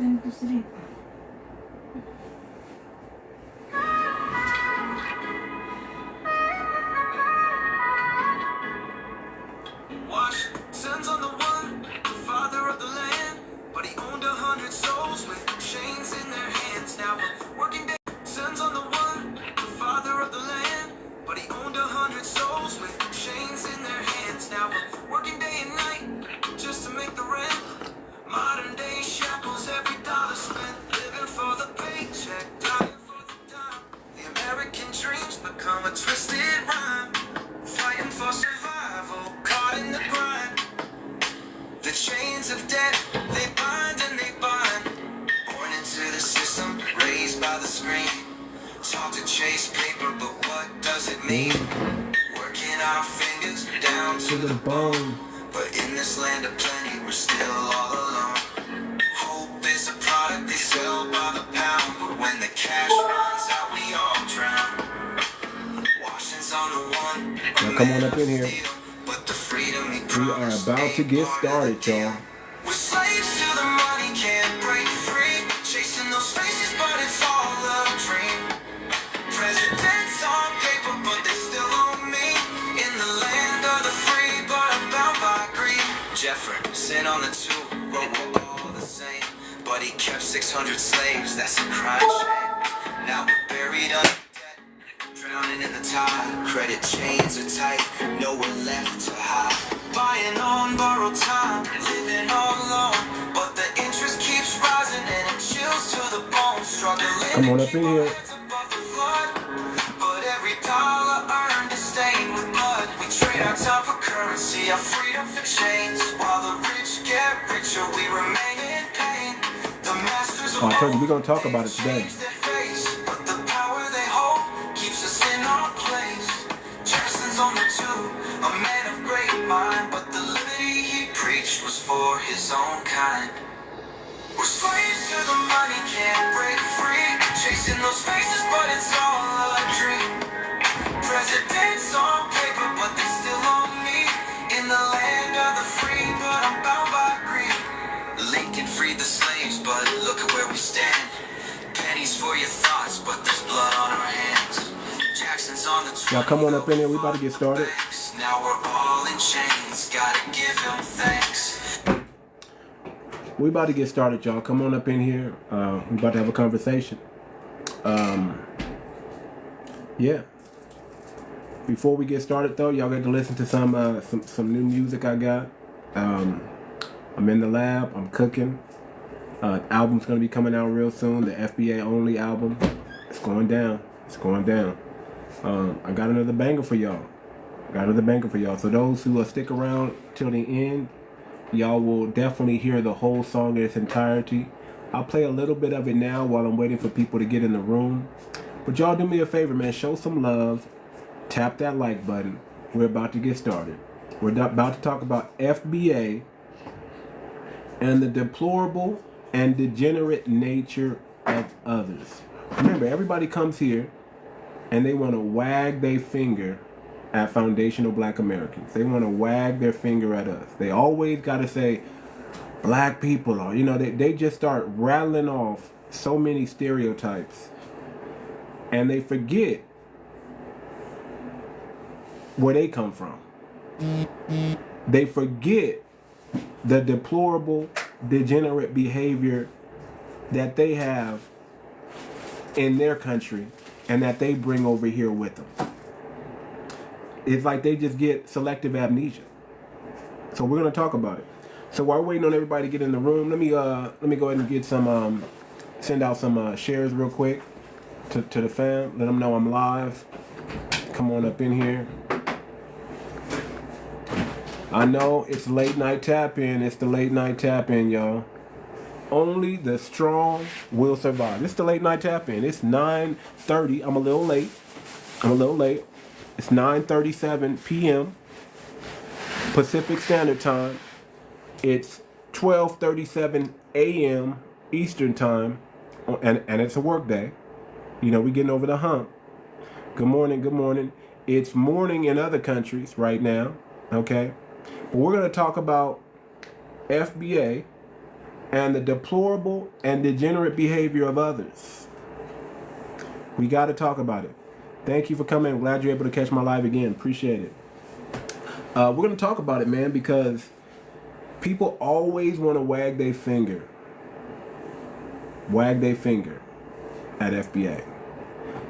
𝗔𝗯𝗂𝘁𝘂𝘁𝗃. Washington's on the one, the father of the land, but he owned 100 souls with chains in their hands. Now a working day. Son's on the one, the father of the land, but he owned 100 souls with chains in their hands. Now a working day and night just to make the rent. Modern day shackles, every dollar spent, living for the paycheck, dying for the dime. The American dream's become a twisted rhyme, fighting for survival, caught in the grind. The chains of debt, they bind and they bind. Born into the system, raised by the screen. Taught to chase paper, but what does it mean? Working our fingers down to the bone. But in this land of plenty, we're still all alone. Hope is a product they sell by the pound, but when the cash runs out, we all drown. Washington's on the one. Now come on up in here. But the freedom we are about to get started, y'all. We're slaves to the money, can't break free. Chasing those faces, but it's all a dream. Presidents on paper, but they still own me. In the land of the free, but I'm bound by greed. Jefferson on the two, wrote we're all the same, but he kept 600 slaves, that's a crime shame. Now we're buried under debt, drowning in the tide. Credit chains are tight, nowhere left to hide. Buying on borrowed time, living all alone, but the interest keeps rising and it chills to the bone. Struggling. Come on up in here. But every dollar earned is stained with blood. We trade our time for currency, our freedom for chains. While the rich get richer, we remain in pain. The masters of I told you we're gonna talk about it today. But the power they hold keeps us in our place. Jefferson's on the two, a man of great mind, but the liberty he preached was for his own kind. We're slaves to the money, can't break free. Chasing those faces, but it's all a dream. Presidents on paper, but they still own me. In the land of the free, but I'm bound by greed. Lincoln freed the slaves, but look at where we stand. Pennies for your thoughts, but there's blood on our hands. Jackson's on the y'all come on up in here, we about to get started. Now we're all in chains, gotta give him thanks. We about to get started, y'all. Come on up in here. We about to have a conversation. Yeah. Before we get started, though, y'all got to listen to some new music I got. I'm in the lab. I'm cooking. Album's gonna be coming out real soon. The FBA only album. It's going down. It's going down. I got another banger for y'all. So those who will stick around till the end, y'all will definitely hear the whole song in its entirety. I'll play a little bit of it now while I'm waiting for people to get in the room. But y'all do me a favor, man. Show some love. Tap that like button. We're about to get started. We're about to talk about FBA and the deplorable and degenerate nature of others. Remember, everybody comes here and they want to wag their finger at foundational black Americans. They want to wag their finger at us. They always got to say black people are, they just start rattling off so many stereotypes. And they forget where they come from. They forget the deplorable, degenerate behavior that they have in their country and that they bring over here with them. It's like they just get selective amnesia. So we're going to talk about it. So while we're waiting on everybody to get in the room, let me go ahead and get some, send out some shares real quick to the fam. Let them know I'm live. Come on up in here. I know it's late night tap in. It's the late night tap in, y'all. Only the strong will survive. It's the late night tap in. It's 9:30. I'm a little late. It's 9:37 p.m. Pacific Standard Time. It's 12:37 a.m. Eastern Time, and it's a work day. We getting over the hump. Good morning. It's morning in other countries right now, okay? But we're going to talk about FBA and the deplorable and degenerate behavior of others. We got to talk about it. Thank you for coming. I'm glad you're able to catch my live again. Appreciate it. We're going to talk about it, man, because people always want to wag their finger. Wag their finger at FBA.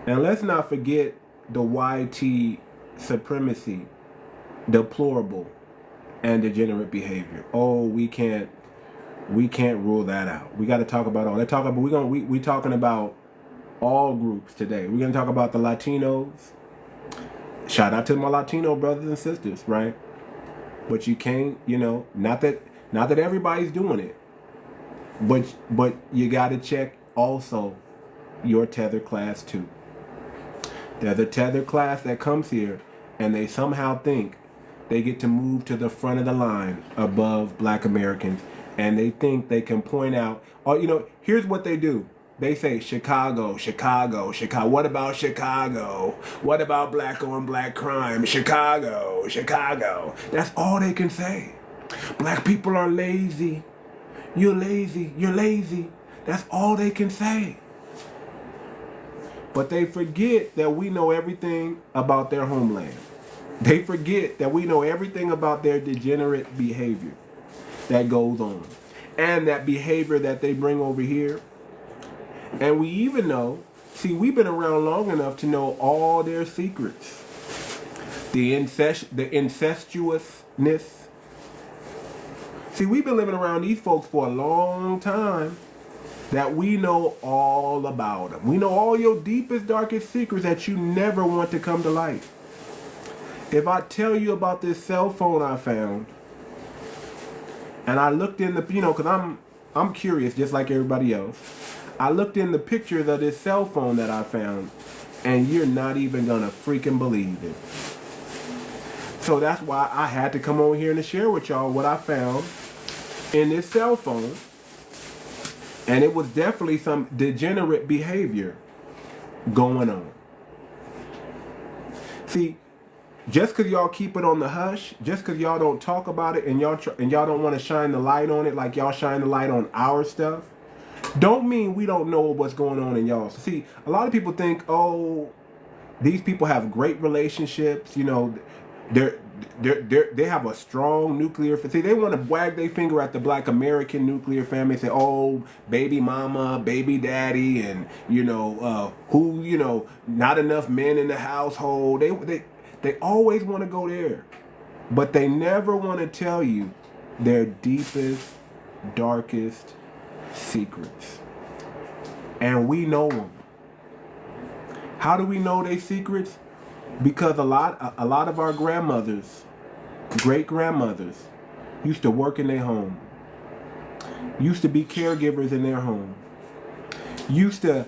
And let's not forget the YT supremacy, deplorable, and degenerate behavior. Oh, we can't rule that out. We got to talk about all. They're talking about we talking about all groups today. We're gonna talk about the Latinos. Shout out to my Latino brothers and sisters, right? But you can't, not that everybody's doing it, but you got to check also your tether class too. There's a tether class that comes here, and they somehow think they get to move to the front of the line above black Americans, and they think they can point out, here's what they do. They say, Chicago, Chicago, Chicago. What about Chicago? What about black on black crime? Chicago, Chicago. That's all they can say. Black people are lazy. You're lazy. You're lazy. That's all they can say. But they forget that we know everything about their homeland. They forget that we know everything about their degenerate behavior that goes on. And that behavior that they bring over here. And we even know, we've been around long enough to know all their secrets. The incestuousness. We've been living around these folks for a long time that we know all about them. We know all your deepest, darkest secrets that you never want to come to light. If I tell you about this cell phone I found, and I looked in the, because I'm curious just like everybody else. I looked in the pictures of this cell phone that I found, and you're not even gonna freaking believe it. So that's why I had to come over here and share with y'all what I found in this cell phone. And it was definitely some degenerate behavior going on. Just because y'all keep it on the hush, just because y'all don't talk about it, and y'all don't want to shine the light on it like y'all shine the light on our stuff, don't mean we don't know what's going on in y'all. A lot of people think, these people have great relationships. They have a strong nuclear. They want to wag their finger at the black American nuclear family. Say, baby mama, baby daddy, and not enough men in the household. They always want to go there, but they never want to tell you their deepest, darkest secrets. And we know them. How do we know their secrets? Because a lot of our grandmothers, great grandmothers, used to work in their home, used to be caregivers in their home, used to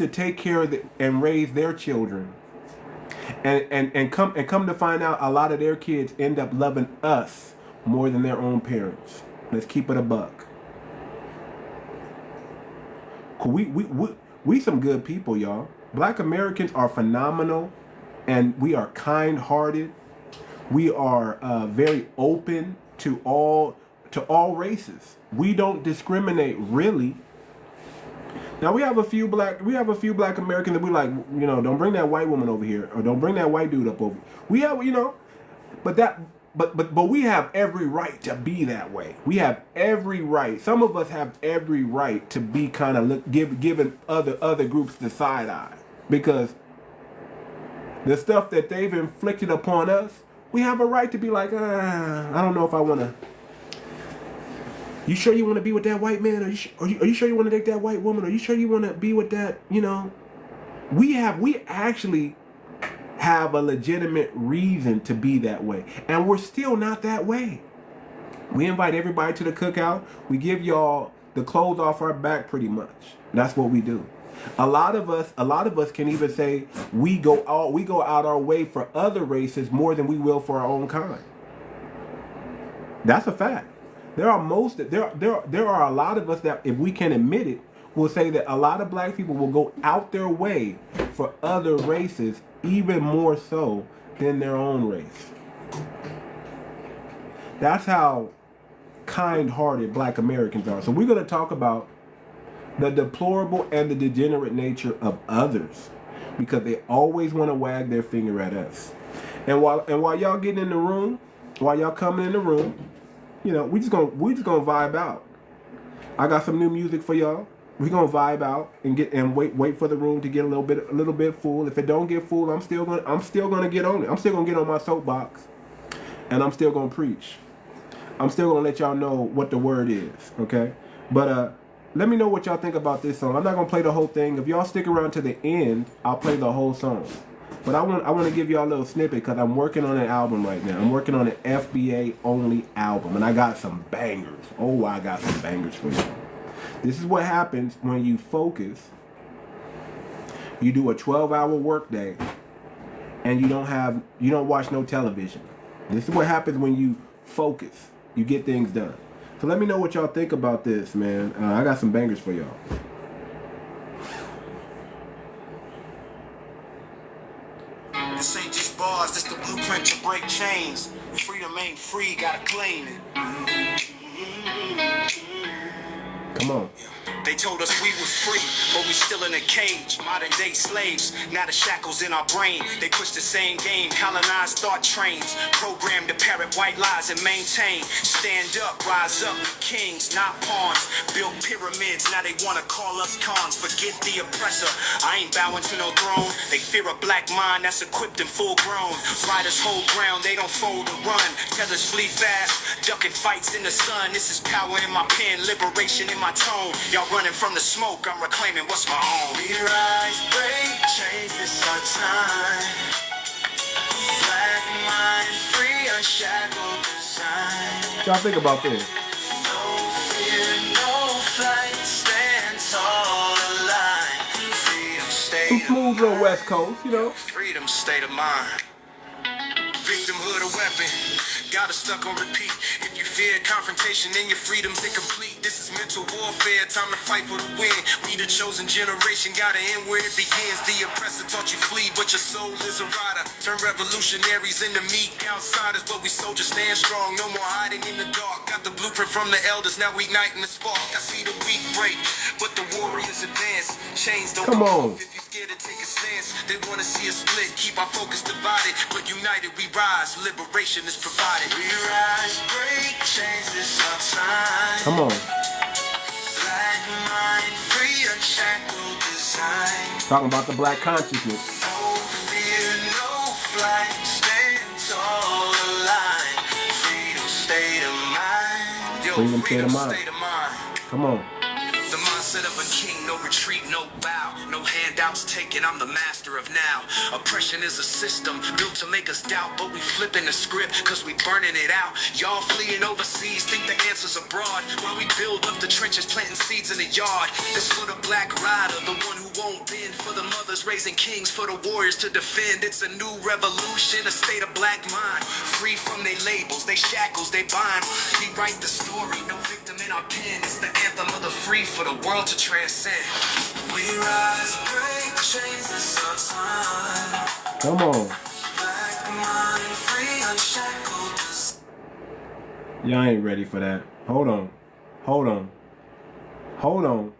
take care of and raise their children, and come to find out, a lot of their kids end up loving us more than their own parents. Let's keep it a buck. We some good people, y'all. Black Americans are phenomenal, and we are kind-hearted. We are very open to all races. We don't discriminate, really. Now we have a few black Americans that we like, don't bring that white woman over here, or don't bring that white dude up over. We have, but we have every right to be that way. We have every right. Some of us have every right to be kind of giving other groups the side eye, because the stuff that they've inflicted upon us, we have a right to be like, I don't know if I want to. You sure you want to be with that white man? Are you sure you want to date that white woman? Are you sure you want to be with that? We actually have a legitimate reason to be that way, and we're still not that way. We invite everybody to the cookout. We give y'all the clothes off our back, pretty much. That's what we do. A lot of us can even say we go out our way for other races more than we will for our own kind. That's a fact. There are a lot of us that, if we can admit it, will say that a lot of black people will go out their way for other races, even more so than their own race. That's how kind-hearted black Americans are. So we're going to talk about the deplorable and the degenerate nature of others, because they always want to wag their finger at us. And while y'all getting in the room, while y'all coming in the room, you know, we just gonna vibe out. I got some new music for y'all. We're gonna vibe out and wait for the room to get a little bit full. If it don't get full, I'm still gonna get on it. I'm still gonna get on my soapbox, and I'm still gonna preach. I'm still gonna let y'all know what the word is, okay? But let me know what y'all think about this song. I'm not gonna play the whole thing. If y'all stick around to the end, I'll play the whole song. But I want to give y'all a little snippet because I'm working on an album right now. I'm working on an FBA only album, and I got some bangers. Oh, I got some bangers for you. This is what happens when you focus. You do a 12-hour workday, and you don't watch no television. This is what happens when you focus. You get things done. So let me know what y'all think about this, man. I got some bangers for y'all. This ain't just bars, this the blueprint to break chains. Freedom ain't free, gotta claim it. Come on. They told us we was free, but we still in a cage. Modern day slaves, now the shackles in our brain. They push the same game, colonized thought trains. Programmed to parrot white lies and maintain. Stand up, rise up, kings, not pawns. Built pyramids, now they wanna call us cons. Forget the oppressor, I ain't bowing to no throne. They fear a black mind that's equipped and full grown. Riders hold ground, they don't fold or run. Tethers flee fast, ducking fights in the sun. This is power in my pen, liberation in my tone. Y'all running from the smoke, I'm reclaiming what's my own. We rise, break, change, this our time. Black mind, free, unshackled design. What y'all think about this? No fear, no flight, stand tall, alive. Freedom, state Some smooth little West Coast, you know. Freedom, state of mind. Victimhood a weapon, got us stuck on repeat. If you fear confrontation, then your freedom's incomplete. This is mental warfare, time to fight for the win. We the chosen generation, gotta end where it begins. The oppressor taught you flee, but your soul is a rider. Turn revolutionaries into meek outsiders, but we soldiers stand strong. No more hiding in the dark. Got the blueprint from the elders, now we igniting the spark. I see the weak break, but the warriors advance. Chains don't come on. If you scared to take a stance, they wanna see us split. Keep our focus divided, but united we rise. Liberation is provided. We rise, break, change, this our time. Come on. Black mind, free, unshackled design. Talking about the black consciousness. No fear, no flight, stand tall, alive. Freedom, state of mind. Yo, Freedom, state of mind. State of mind. Come on. The mindset of a king, no retreat, no bow. No handouts taken, I'm the master of now. Oppression is a system built to make us doubt, but we flipping the script cause we burning it out. Y'all fleeing overseas, think the answer's abroad, while we build up the trenches, planting seeds in the yard. This for the black rider, the one who won't bend. For the mothers raising kings, for the warriors to defend. It's a new revolution, a state of black mind. Free from their labels, they shackles, they bind. We write the story, no victim in our pen. It's the anthem of the free for the world to transcend. We rise, break, change, this our time. Come on. Black mind, free, unshackled. Y'all ain't ready for that. Hold on. Hold on. Hold on.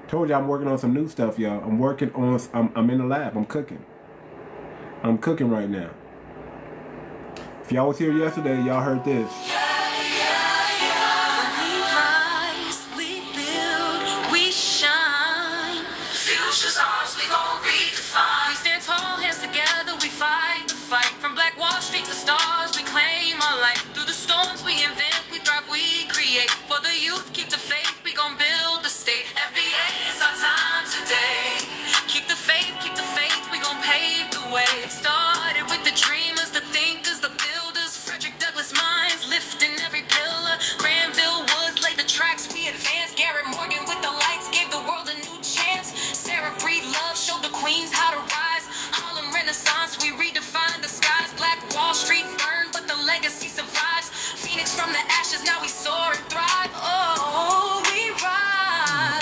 Told you I'm working on some new stuff, y'all. I'm in the lab. I'm cooking. I'm cooking right now. If y'all was here yesterday, y'all heard this.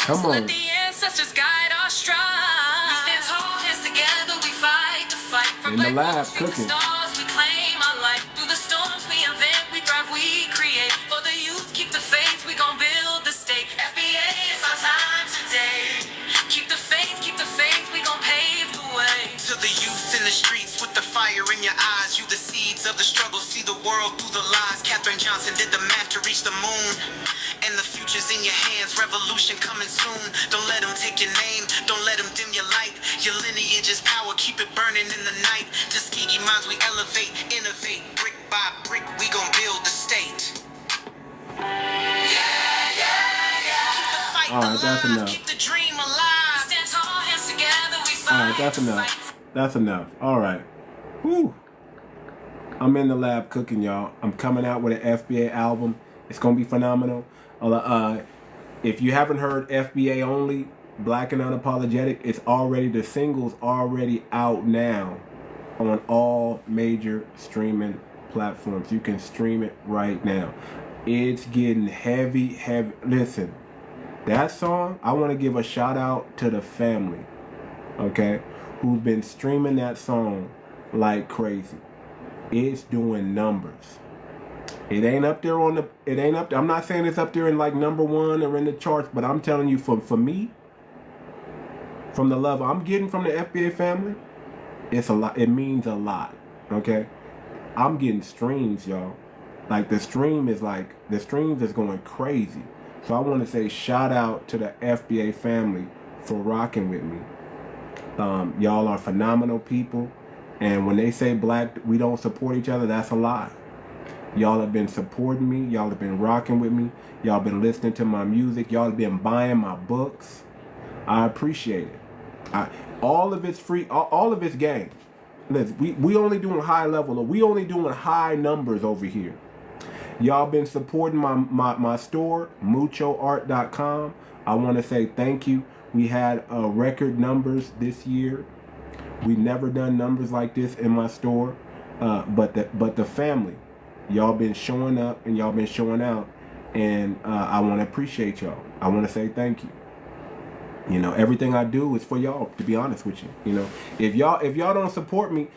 Come on. Let the ancestors guide our strides. We stand tall, hands together, we fight the fight. In the lab, cooking. Stars, we claim the streets with the fire in your eyes. You the seeds of the struggle, see the world through the lies. Katherine Johnson did the math to reach the moon. And the future's in your hands, revolution coming soon. Don't let them take your name, don't let them dim your light. Your lineage is power, keep it burning in the night. Tuskegee minds we elevate, innovate. Brick by brick we gon' build the state. Alright, that's enough. Keep the dream alive. Stand tall, hands together, we fight. Alright, that's enough. That's enough. Alright. Whew. I'm in the lab cooking, y'all. I'm coming out with an FBA album. It's gonna be phenomenal. If you haven't heard FBA only, Black and Unapologetic, it's already, the single's already out now on all major streaming platforms. You can stream it right now. It's getting heavy. Listen, that song, I want to give a shout out to the family, okay, who's been streaming that song like crazy. It's doing numbers. It ain't up there on the, it ain't up there. I'm not saying it's up there in like #1 or in the charts, but I'm telling you, for me, from the love I'm getting from the FBA family, it's a lot. It means a lot, okay? I'm getting streams, y'all. Like the streams is going crazy. So I want to say shout out to the FBA family for rocking with me. Y'all are phenomenal people. And when they say black, we don't support each other, that's a lie. Y'all have been supporting me. Y'all have been rocking with me. Y'all been listening to my music. Y'all have been buying my books. I appreciate it. All of it's free. All of it's game. Listen, we only doing high level. We only doing high numbers over here. Y'all been supporting my store, muchoart.com. I want to say thank you. We had record numbers this year. We never done numbers like this in my store. But the family, y'all been showing up and y'all been showing out, and I want to appreciate y'all. I want to say thank you. You know, everything I do is for y'all, to be honest with you. You know, if y'all don't support me,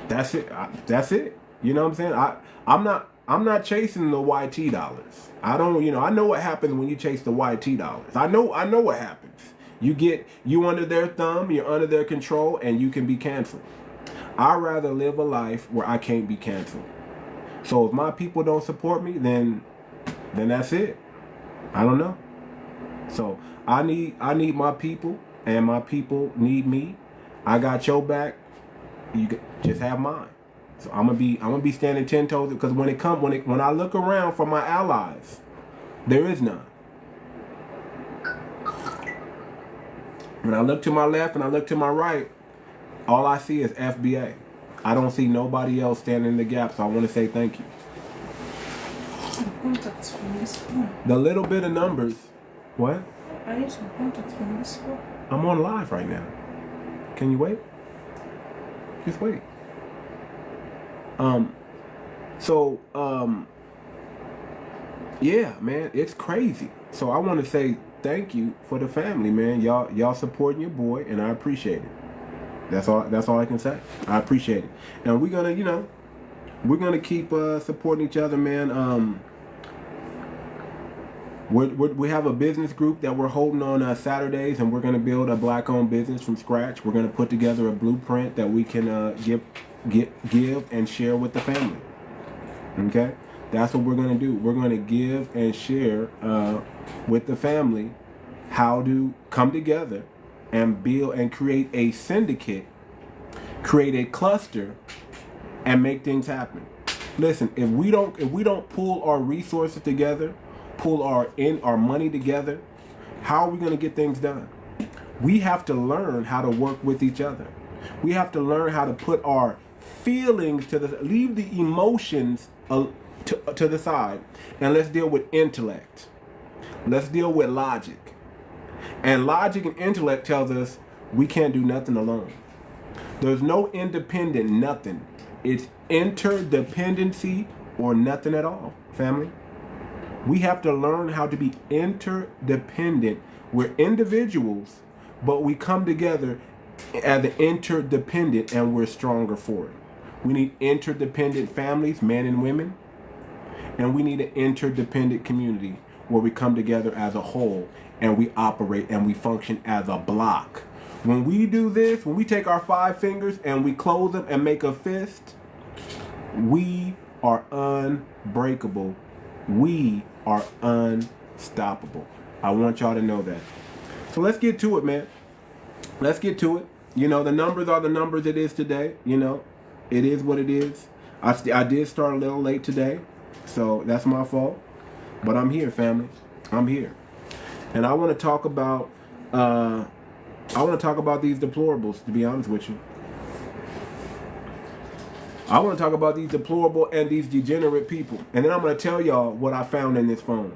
that's it. That's it. You know what I'm saying? I'm not chasing the YT dollars. I don't, you know, I know what happens when you chase the YT dollars. I know what happens. You under their thumb, you're under their control, and you can be canceled. I'd rather live a life where I can't be canceled. So if my people don't support me, then that's it. I don't know. So I need my people, and my people need me. I got your back. You just have mine. So I'm gonna be standing 10 toes, because when I look around for my allies, there is none. When I look to my left and I look to my right, all I see is FBA. I don't see nobody else standing in the gap, so I want to say thank you. Contacts from this phone. The little bit of numbers. What? I need some contacts from this phone. I'm on live right now. Can you wait? Just wait. Yeah, man, it's crazy. So I want to say thank you for the family, man. Y'all supporting your boy, and I appreciate it. That's all I can say. I appreciate it. And we're gonna keep supporting each other, man. We have a business group that we're holding on Saturdays, and we're gonna build a black-owned business from scratch. We're gonna put together a blueprint that we can give and share with the family. Okay, that's what we're gonna do. We're gonna give and share with the family how to come together and build and create a syndicate, create a cluster, and make things happen. Listen, if we don't pull our resources together, pull our money together, how are we going to get things done? We have to learn how to work with each other. We have to learn how to put our feelings leave the emotions to the side, and let's deal with intellect. Let's deal with logic. And logic and intellect tells us we can't do nothing alone. There's no independent nothing. It's interdependency or nothing at all, family. We have to learn how to be interdependent. We're individuals, but we come together as an interdependent, and we're stronger for it. We need interdependent families, men and women, and we need an interdependent community where we come together as a whole, and we operate and we function as a block. When we do this, when we take our 5 fingers and we close them and make a fist, we are unbreakable. We are unstoppable. I want y'all to know that. So let's get to it, man. Let's get to it. You know, the numbers are the numbers it is today. You know, it is what it is. I did start a little late today, so that's my fault. But I'm here, family. I'm here. And I want to talk about these deplorables, to be honest with you. I want to talk about these deplorable and these degenerate people. And then I'm going to tell y'all what I found in this phone.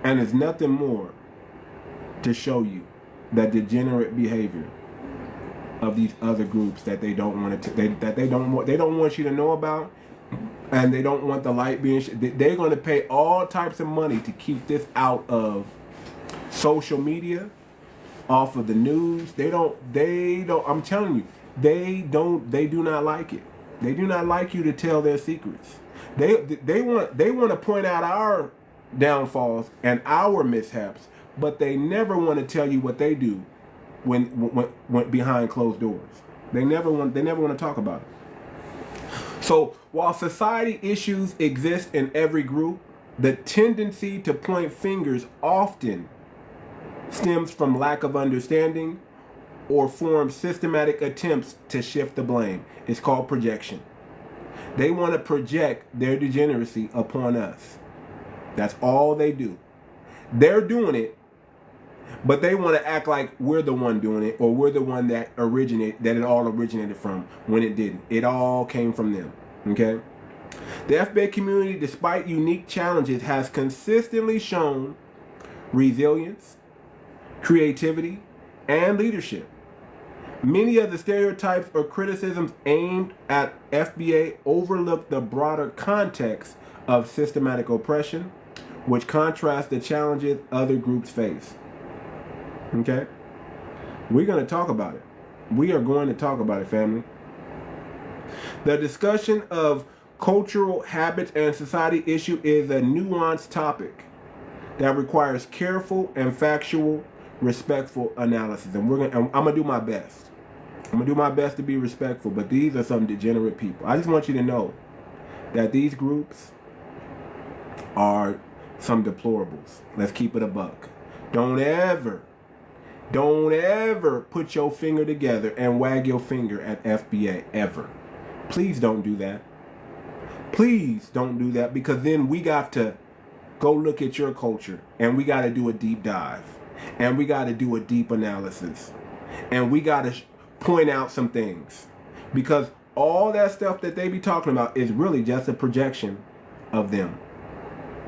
And it's nothing more to show you that degenerate behavior of these other groups that they don't want to, they don't want you to know about, and they don't want the light being. They're going to pay all types of money to keep this out of social media, off of the news. They don't. I'm telling you, they do not like it. They do not like you to tell their secrets. They want to point out our downfalls and our mishaps, but they never want to tell you what they do when behind closed doors. They never want to talk about it. So while society issues exist in every group, the tendency to point fingers often stems from lack of understanding or forms systematic attempts to shift the blame. It's called projection. They want to project their degeneracy upon us. That's all they do. They're doing it, but they want to act like we're the one doing it, or we're the one that it all originated from, when it didn't. It all came from them. Okay? The FBA community, despite unique challenges, has consistently shown resilience, creativity, and leadership. Many of the stereotypes or criticisms aimed at FBA overlook the broader context of systematic oppression, which contrasts the challenges other groups face. Okay? We're going to talk about it. We are going to talk about it, family. The discussion of cultural habits and society issue is a nuanced topic that requires careful and factual, respectful analysis. And I'm going to do my best. I'm going to do my best to be respectful, but these are some degenerate people. I just want you to know that these groups are some deplorables. Let's keep it a buck. Don't ever put your finger together and wag your finger at FBA, ever. Please don't do that. Please don't do that, because then we got to go look at your culture, and we got to do a deep dive, and we got to do a deep analysis, and we got to point out some things, because all that stuff that they be talking about is really just a projection of them.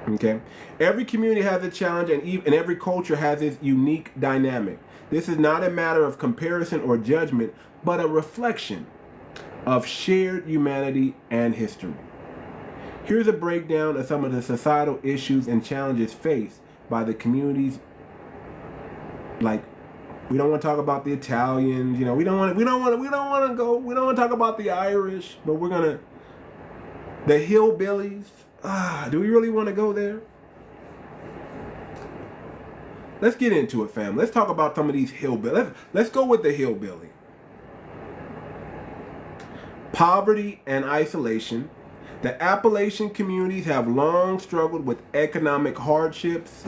Okay? Every community has a challenge, and every culture has its unique dynamic. This is not a matter of comparison or judgment, but a reflection of shared humanity and history. Here's a breakdown of some of the societal issues and challenges faced by the communities. Like, we don't want to talk about the Italians, you know, we don't want to talk about the Irish, but the hillbillies. Do we really want to go there? Let's get into it, fam. Let's talk about some of these hillbillies. Let's go with the hillbilly. Poverty and isolation. The Appalachian communities have long struggled with economic hardships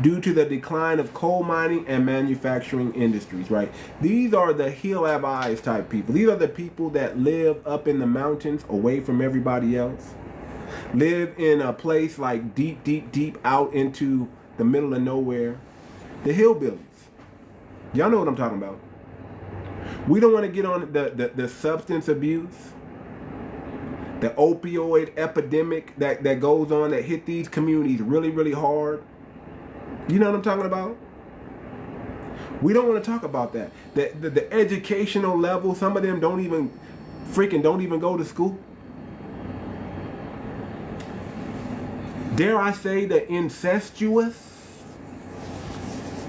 due to the decline of coal mining and manufacturing industries, right? These are the 𝗖𝗵𝗴𝗵𝘁𝘂𝘁𝗵 type people. These are the people that live up in the mountains away from everybody else. Live in a place like deep out into the middle of nowhere. The hillbillies. Y'all know what I'm talking about. We don't want to get on the substance abuse, the opioid epidemic that goes on, that hit these communities really hard. You know what I'm talking about? We don't want to talk about that. The educational level, some of them don't even go to school. Dare I say the incestuous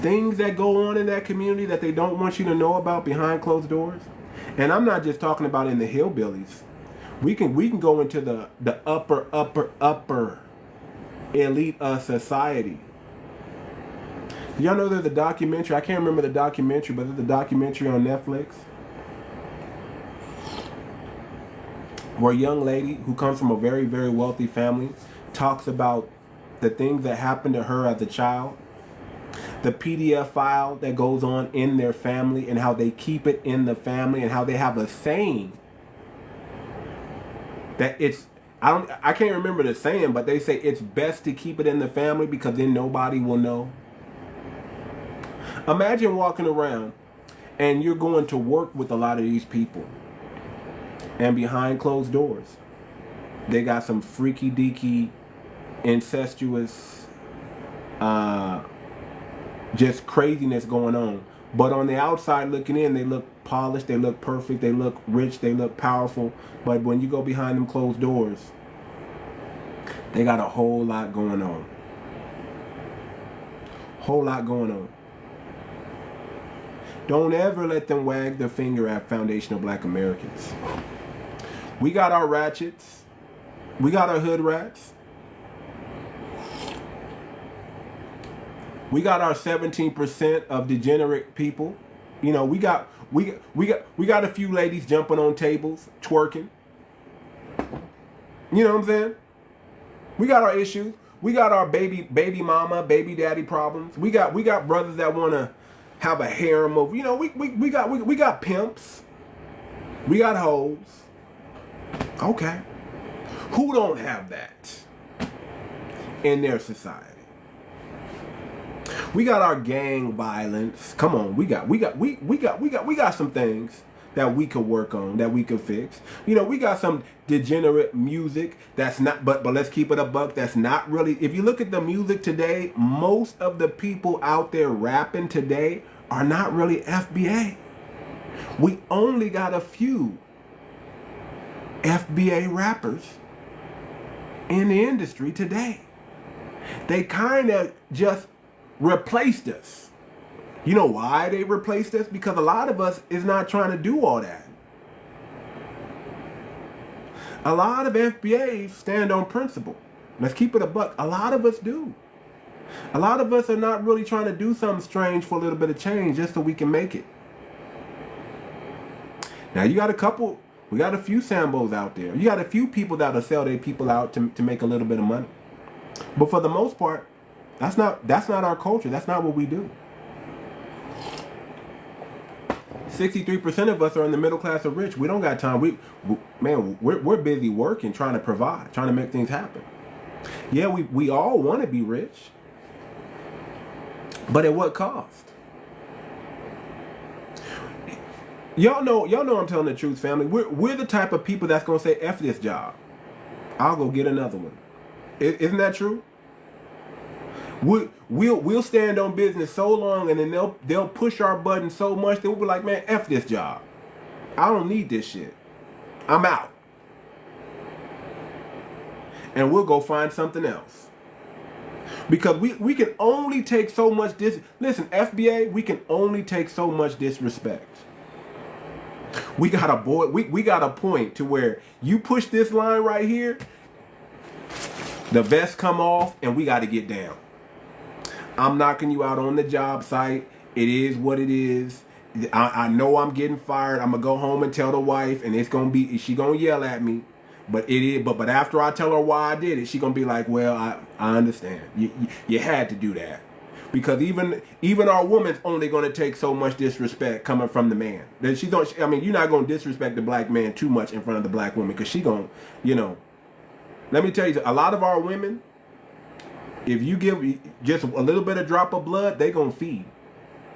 things that go on in that community that they don't want you to know about behind closed doors. And I'm not just talking about in the hillbillies. We can go into the upper elite of society. Y'all know there's a documentary. I can't remember the documentary, but there's a documentary on Netflix where a young lady who comes from a very, very wealthy family talks about the things that happened to her as a child, the PDF file that goes on in their family and how they keep it in the family, and how they have a saying that it's, I can't remember the saying, but they say it's best to keep it in the family because then nobody will know. Imagine walking around and you're going to work with a lot of these people, and behind closed doors they got some freaky deaky, incestuous, just craziness going on. But on the outside looking in, they look polished, they look perfect, they look rich, they look powerful. But when you go behind them closed doors, they got a whole lot going on. Whole lot going on. Don't ever let them wag their finger at foundational black Americans. We got our ratchets. We got our hood rats. We got our 17% of degenerate people. You know, we got a few ladies jumping on tables, twerking. You know what I'm saying? We got our issues. We got our baby mama, baby daddy problems. We got brothers that want to have a harem of, you know, we got pimps. We got hoes. Okay. Who don't have that in their society? We got our gang violence. Come on, we got some things that we could work on, that we could fix. You know, we got some degenerate music that's not, but let's keep it a buck, that's not really, if you look at the music today, most of the people out there rapping today are not really FBA. We only got a few FBA rappers in the industry today. They kind of just replaced us. You know why they replaced us? Because a lot of us is not trying to do all that. A lot of FBAs stand on principle. Let's keep it a buck. A lot of us do. A lot of us are not really trying to do something strange for a little bit of change just so we can make it. Now you got a couple, we got a few Sambos out there. You got a few people that'll sell their people out to make a little bit of money. But for the most part, that's not our culture. That's not what we do. 63% of us are in the middle class or rich. We don't got time. We're busy working, trying to provide, trying to make things happen. Yeah, we all want to be rich, but at what cost? Y'all know I'm telling the truth, family. We're the type of people that's gonna say, F this job, I'll go get another one. Isn't that true? We'll stand on business so long, and then they'll push our button so much that we'll be like, man, F this job. I don't need this shit. I'm out. And we'll go find something else. Because we can only take so much listen, FBA, we can only take so much disrespect. We got a point to where you push this line right here, the vest come off, and we got to get down. I'm knocking you out on the job site. It is what it is. I know I'm getting fired. I'm gonna go home and tell the wife, and she gonna yell at me. But after I tell her why I did it, she gonna be like, well, I understand. You had to do that. Because even our woman's only gonna take so much disrespect coming from the man. Then you're not gonna disrespect the black man too much in front of the black woman, because she gonna, let me tell you, a lot of our women, if you give just a little bit of drop of blood, they gonna feed.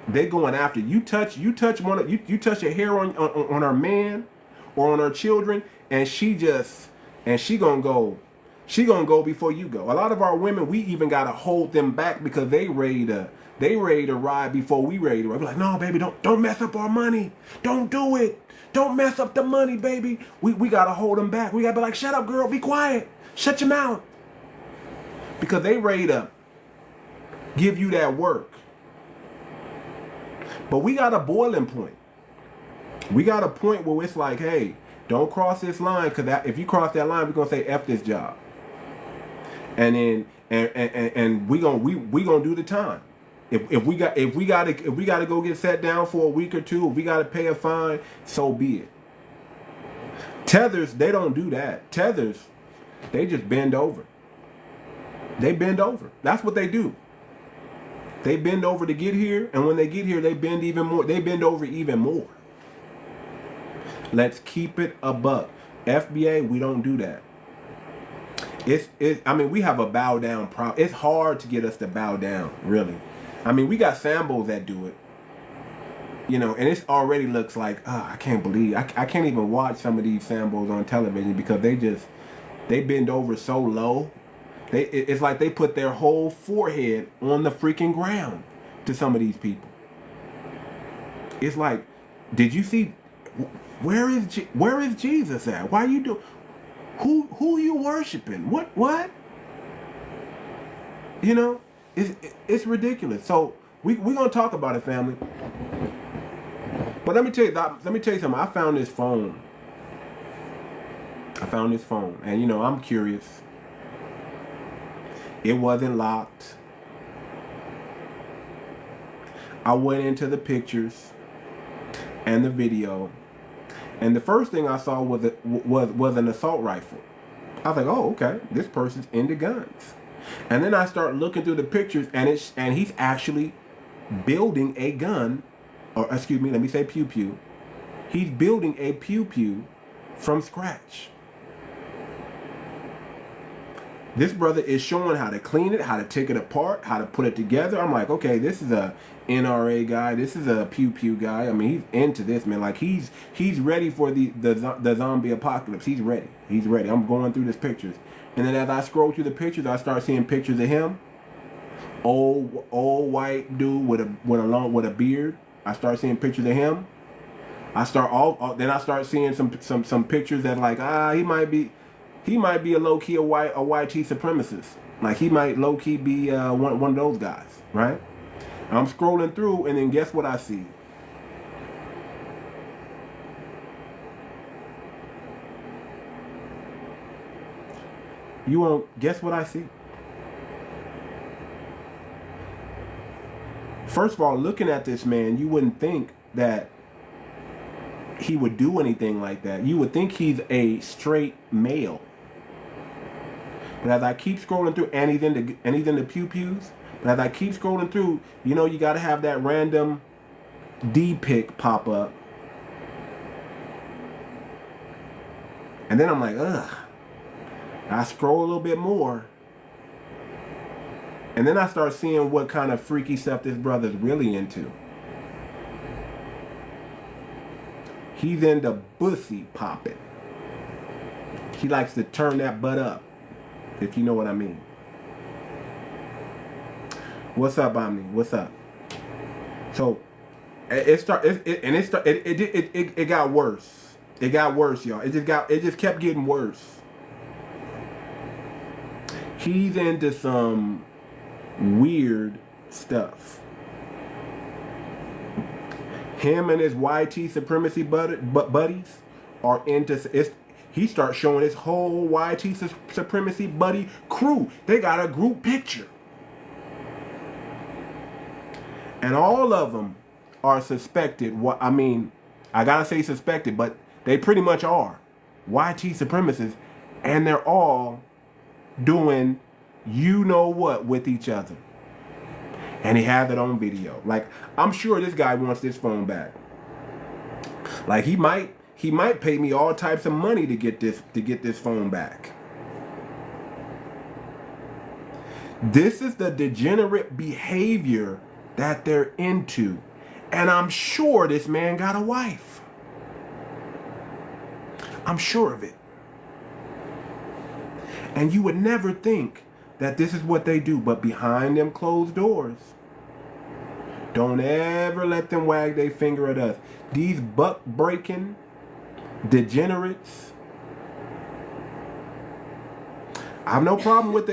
They going after you. Touch a hair on our man or on our children, and she gonna go before you go. A lot of our women, we even gotta hold them back because they ready to ride before we ready to ride. We're like, no, baby, don't mess up our money. Don't do it. Don't mess up the money, baby. We gotta hold them back. We gotta be like, shut up, girl. Be quiet. Shut your mouth. Because they ready to give you that work. But we got a boiling point. We got a point where it's like, hey, don't cross this line, because if you cross that line, we're gonna say F this job. And then we gonna do the time. If we got to go get sat down for a week or two, if we got to pay a fine, so be it. Tethers, they don't do that. Tethers, they just bend over. They bend over. That's what they do. They bend over to get here, and when they get here, they bend even more. They bend over even more. Let's keep it a buck. FBA, we don't do that. I mean, we have a bow down problem. It's hard to get us to bow down, really. I mean, we got Sambos that do it. You know, and it already looks like, I can't believe, I can't even watch some of these Sambos on television because they bend over so low. It's like they put their whole forehead on the freaking ground to some of these people. It's like, did you see, where is Jesus at? Why are you doing, who you worshiping? What? You know, it's ridiculous. So we're gonna talk about it, family. But let me tell you something. I found this phone, and you know, I'm curious. It wasn't locked. I went into the pictures and the video, and the first thing I saw was an assault rifle. I was like, oh, okay, this person's into guns. And then I start looking through the pictures, and he's actually building a gun, or excuse me, let me say pew pew. He's building a pew pew from scratch. This brother is showing how to clean it, how to take it apart, how to put it together. I'm like, okay, this is a NRA guy. This is a pew pew guy. I mean, he's into this, man. Like he's ready for the zombie apocalypse. He's ready. He's ready. I'm going through these pictures, and then as I scroll through the pictures, I start seeing pictures of him, old white dude with a beard. I start seeing pictures of him. Then I start seeing some pictures that like he might be a low-key a white supremacist. Like he might low-key be one of those guys, right? I'm scrolling through, and then guess what I see? You won't guess what I see? First of all, looking at this man, you wouldn't think that he would do anything like that. You would think he's a straight male. But as I keep scrolling through, and he's into pew pews. But as I keep scrolling through, you know, you got to have that random D pic pop up, and then I'm like, ugh. I scroll a little bit more, and then I start seeing what kind of freaky stuff this brother's really into. He's into pussy popping. He likes to turn that butt up, if you know what I mean. What's up, Omni? What's up? So it got worse. It got worse, y'all. It just kept getting worse. He's into some weird stuff. Him and his YT supremacy buddies are into it. He starts showing his whole YT supremacy buddy crew. They got a group picture. And all of them are suspected. I mean, I gotta say suspected, but they pretty much are YT supremacists, and they're all doing you know what with each other. And he has it on video. Like, I'm sure this guy wants this phone back. Like he might pay me all types of money to get this phone back. This is the degenerate behavior that they're into. And I'm sure this man got a wife. I'm sure of it. And you would never think that this is what they do, but behind them closed doors, don't ever let them wag their finger at us. These buck-breaking degenerates. I have no problem with the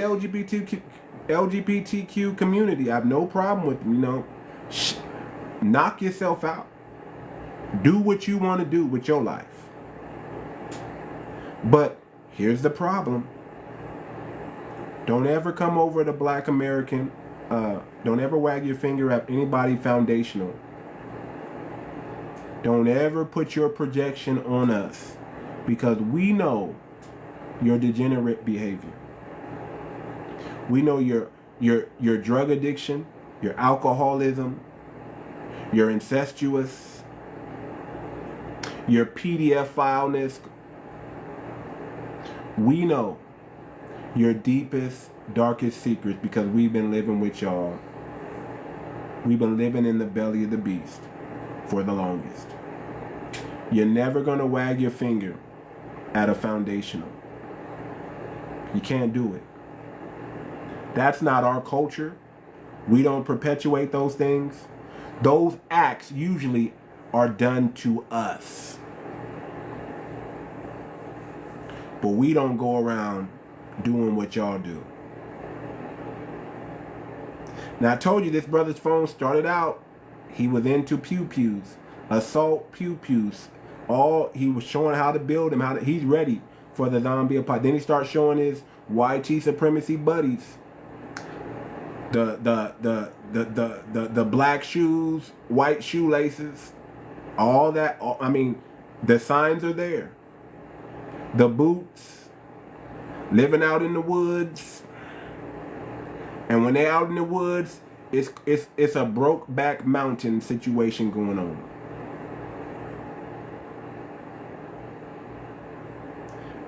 LGBTQ community. I have no problem with, you know, knock yourself out. Do what you want to do with your life. But here's the problem. Don't ever come over to Black American wag your finger at anybody foundational. Don't ever put your projection on us, because we know your degenerate behavior. We know your drug addiction, your alcoholism, your incestuous, your PDF fileness. We know your deepest, darkest secrets, because we've been living with y'all. We've been living in the belly of the beast for the longest. You're never going to wag your finger at a foundational. You can't do it. That's not our culture. We don't perpetuate those things. Those acts usually are done to us. But we don't go around doing what y'all do. Now, I told you this brother's phone started out, he was into pew-pews, assault pew-pews. He was showing how to build them, he's ready for the zombie apocalypse. Then he starts showing his 𝗤𝗔 supremacy buddies. The black shoes, white shoelaces, all that. I mean, the signs are there. The boots, living out in the woods. And when they're out in the woods, it's a Brokeback Mountain situation going on.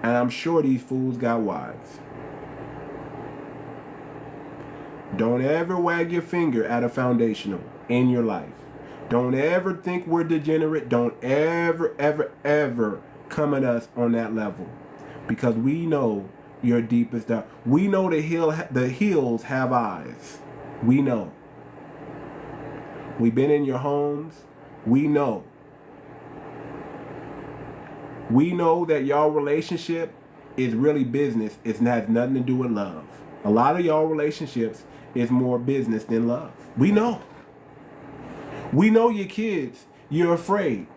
And I'm sure these fools got wives. Don't ever wag your finger at a foundational in your life. Don't ever think we're degenerate. Don't ever, ever, ever come at us on that level. Because we know your deepest doubt. We know the hills have eyes. We know. We've been in your homes. We know. We know that y'all relationship is really business. It has nothing to do with love. A lot of y'all relationships is more business than love. We know. We know your kids. You're afraid.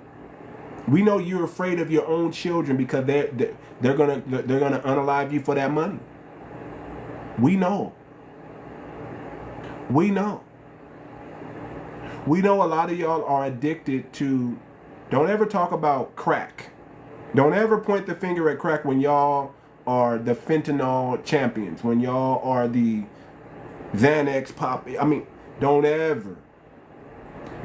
We know you're afraid of your own children because they're gonna unalive you for that money. We know. We know. We know a lot of y'all are addicted to. Don't ever talk about crack. Don't ever point the finger at crack when y'all are the fentanyl champions. When y'all are the Xanax pop. I mean, don't ever.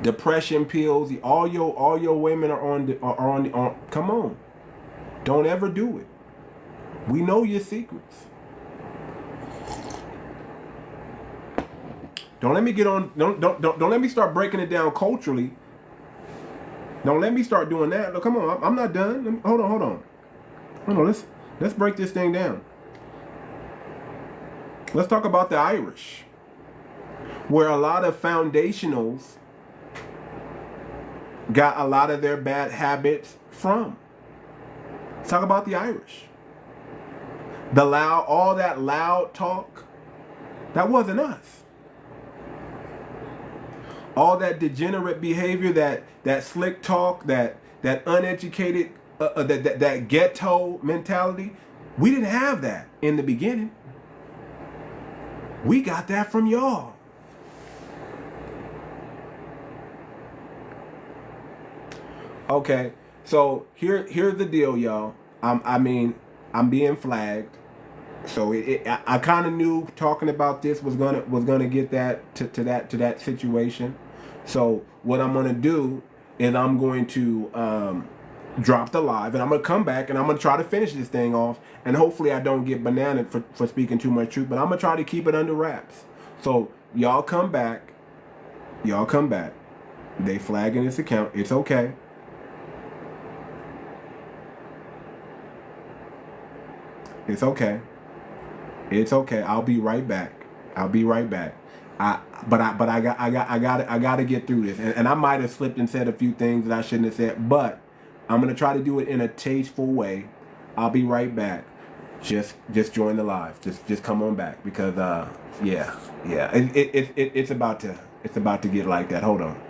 Depression pills. All your women are on. Come on. Don't ever do it. We know your secrets. Don't let me get on. Don't let me start breaking it down culturally. Don't let me start doing that. Look, come on. I'm not done. Hold on. Let's break this thing down. Let's talk about the Irish, where a lot of foundationals got a lot of their bad habits from. Let's talk about the Irish. All that loud talk, that wasn't us. All that degenerate behavior, that slick talk, that uneducated, that ghetto mentality, we didn't have that in the beginning. We got that from y'all. Okay, so here's the deal, y'all. I'm being flagged. So I kind of knew talking about this was gonna get that to that situation. So what I'm gonna do is I'm going to drop the live, and I'm gonna come back and I'm gonna try to finish this thing off. And hopefully I don't get bananaed for speaking too much truth, but I'm gonna try to keep it under wraps. So y'all come back. They flagging this account. It's okay. It's okay. I'll be right back. But I got to get through this, and I might have slipped and said a few things that I shouldn't have said, but I'm gonna try to do it in a tasteful way. I'll be right back. Just join the live. Just come on back because yeah. It's about to get like that. Hold on.